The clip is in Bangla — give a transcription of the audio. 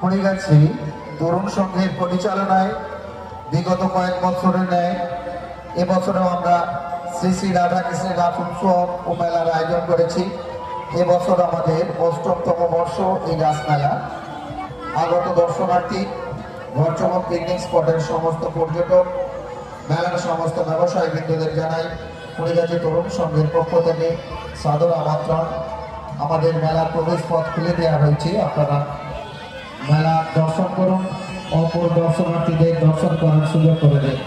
কুড়িগাছি তরুণ সংঘের পরিচালনায় বিগত কয়েক বছরের ন্যায় এবছরেও আমরা শ্রী শ্রী রাধাকৃষ্ণের রাস উৎসব ও মেলার আয়োজন করেছি। এবছর আমাদের ৮ম বর্ষ এই রাসমেলা। আগত দর্শনার্থী, ঘরচমক পিকনিক স্পটের সমস্ত পর্যটক, মেলার সমস্ত ব্যবসায়ীবৃন্দদের জানাই কুড়িগাছি তরুণ সংঘের পক্ষ থেকে সাদর আমন্ত্রণ। আমাদের মেলার প্রবেশ পথ খুলে দেওয়া হয়েছে, আপনারা মেলা দর্শন করুন, অপর দর্শনার্থীদের দর্শন করার সুযোগ করে দেন।